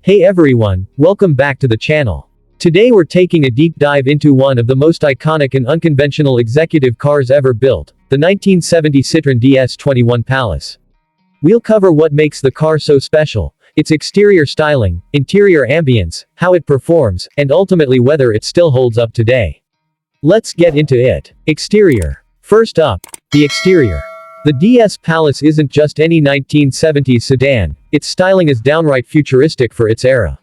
Hey everyone, welcome back to the channel. Today we're taking a deep dive into one of the most iconic and unconventional executive cars ever built, the 1970 Citroën DS Pallas. We'll cover what makes the car so special, its exterior styling, interior ambience, how it performs, and ultimately whether it still holds up today. Let's get into it. Exterior. First up, the exterior. The DS Pallas isn't just any 1970s sedan, its styling is downright futuristic for its era.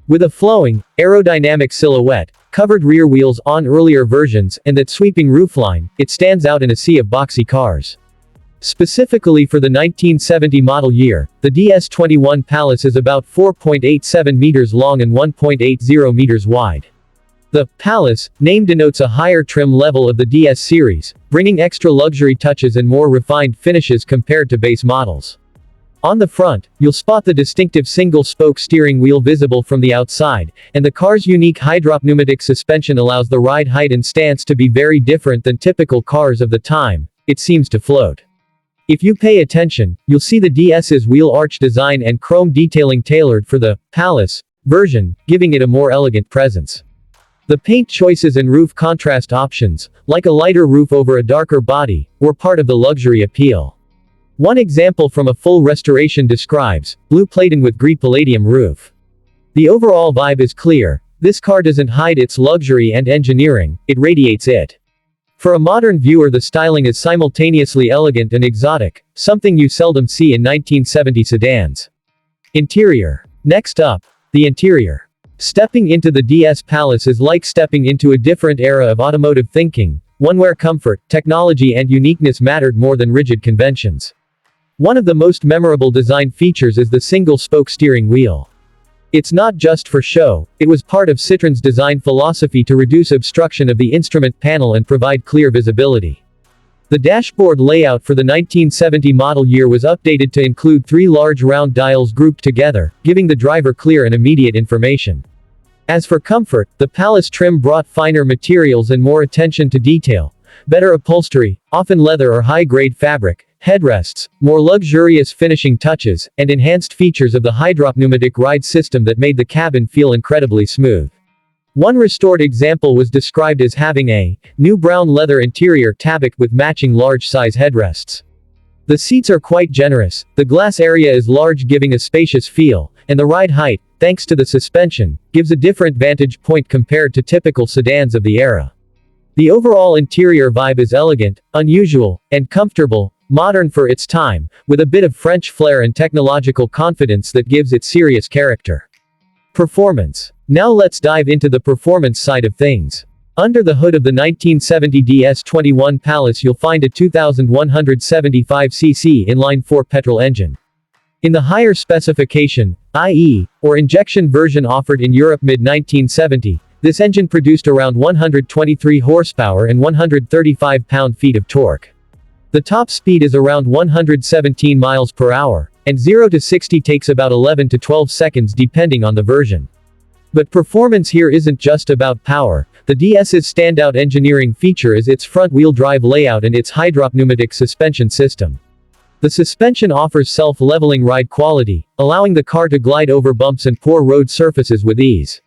With a flowing, aerodynamic silhouette, covered rear wheels on earlier versions, and that sweeping roofline, it stands out in a sea of boxy cars. Specifically for the 1970 model year, the DS Pallas is about 4.87 meters long and 1.80 meters wide. The Pallas name denotes a higher trim level of the DS series, bringing extra luxury touches and more refined finishes compared to base models. On the front, you'll spot the distinctive single-spoke steering wheel visible from the outside, and the car's unique hydropneumatic suspension allows the ride height and stance to be very different than typical cars of the time. It seems to float. If you pay attention, you'll see the DS's wheel arch design and chrome detailing tailored for the Pallas version, giving it a more elegant presence. The paint choices and roof contrast options, like a lighter roof over a darker body, were part of the luxury appeal. One example from a full restoration describes blue plated with grey palladium roof. The overall vibe is clear. This car doesn't hide its luxury and engineering, it radiates it. For a modern viewer, the styling is simultaneously elegant and exotic, something you seldom see in 1970 sedans. Interior. Next up, the interior. Stepping into the DS Pallas is like stepping into a different era of automotive thinking, one where comfort, technology and uniqueness mattered more than rigid conventions. One of the most memorable design features is the single-spoke steering wheel. It's not just for show, it was part of Citroën's design philosophy to reduce obstruction of the instrument panel and provide clear visibility. The dashboard layout for the 1970 model year was updated to include three large round dials grouped together, giving the driver clear and immediate information. As for comfort, the Pallas trim brought finer materials and more attention to detail. Better upholstery, often leather or high-grade fabric, headrests, more luxurious finishing touches, and enhanced features of the Hydropneumatic ride system that made the cabin feel incredibly smooth. One restored example was described as having a new brown leather interior tabique with matching large-size headrests. The seats are quite generous, the glass area is large giving a spacious feel, and the ride height, thanks to the suspension, gives a different vantage point compared to typical sedans of the era. The overall interior vibe is elegant, unusual, and comfortable, modern for its time, with a bit of French flair and technological confidence that gives it serious character. Performance. Now let's dive into the performance side of things. Under the hood of the 1970 DS Pallas you'll find a 2175cc inline-4 petrol engine. In the higher specification, i.e., or injection version offered in Europe mid-1970, this engine produced around 123 horsepower and 135 pound-feet of torque. The top speed is around 117 miles per hour, and 0 to 60 takes about 11 to 12 seconds depending on the version. But performance here isn't just about power. The DS's standout engineering feature is its front-wheel drive layout and its hydropneumatic suspension system. The suspension offers self-leveling ride quality, allowing the car to glide over bumps and poor road surfaces with ease.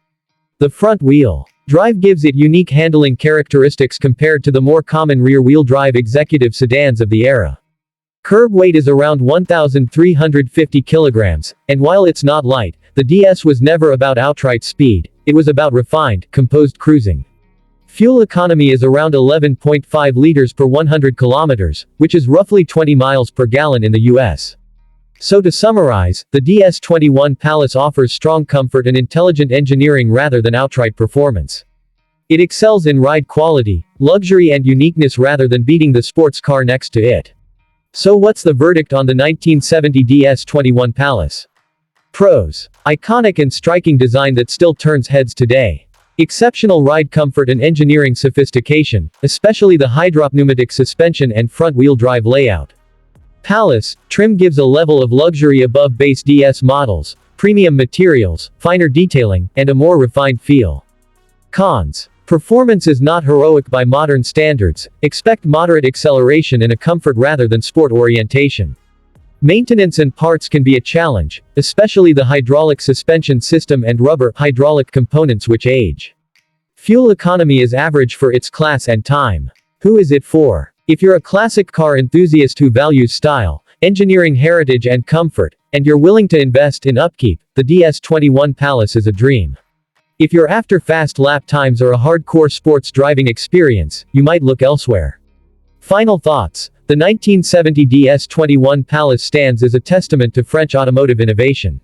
The front-wheel drive gives it unique handling characteristics compared to the more common rear-wheel drive executive sedans of the era. Curb weight is around 1,350 kilograms, and while it's not light, the DS was never about outright speed, it was about refined, composed cruising. Fuel economy is around 11.5 liters per 100 kilometers, which is roughly 20 miles per gallon in the US. So to summarize, the DS Pallas offers strong comfort and intelligent engineering rather than outright performance. It excels in ride quality, luxury and uniqueness rather than beating the sports car next to it. So what's the verdict on the 1970 DS Pallas? Pros. Iconic and striking design that still turns heads today. Exceptional ride comfort and engineering sophistication, especially the hydropneumatic suspension and front-wheel drive layout. Pallas trim gives a level of luxury above base DS models, premium materials, finer detailing, and a more refined feel. Cons. Performance is not heroic by modern standards, expect moderate acceleration and a comfort rather than sport orientation. Maintenance and parts can be a challenge, especially the hydraulic suspension system and rubber hydraulic components which age. Fuel economy is average for its class and time. Who is it for? If you're a classic car enthusiast who values style, engineering heritage and comfort, and you're willing to invest in upkeep, the DS21 Pallas is a dream. If you're after fast lap times or a hardcore sports driving experience, you might look elsewhere. Final thoughts. The 1970 DS21 Pallas stands as a testament to French automotive innovation.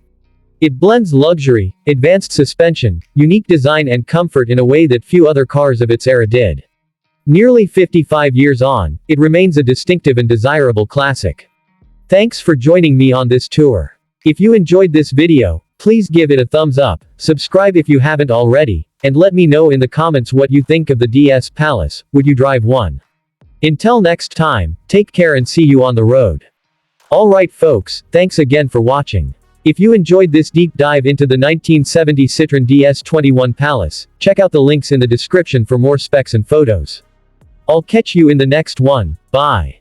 It blends luxury, advanced suspension, unique design and comfort in a way that few other cars of its era did. Nearly 55 years on, it remains a distinctive and desirable classic. Thanks for joining me on this tour. If you enjoyed this video, please give it a thumbs up, subscribe if you haven't already, and let me know in the comments what you think of the DS Pallas. Would you drive one? Until next time, take care and see you on the road. Alright folks, thanks again for watching. If you enjoyed this deep dive into the 1970 Citroën DS21 Pallas, check out the links in the description for more specs and photos. I'll catch you in the next one. Bye.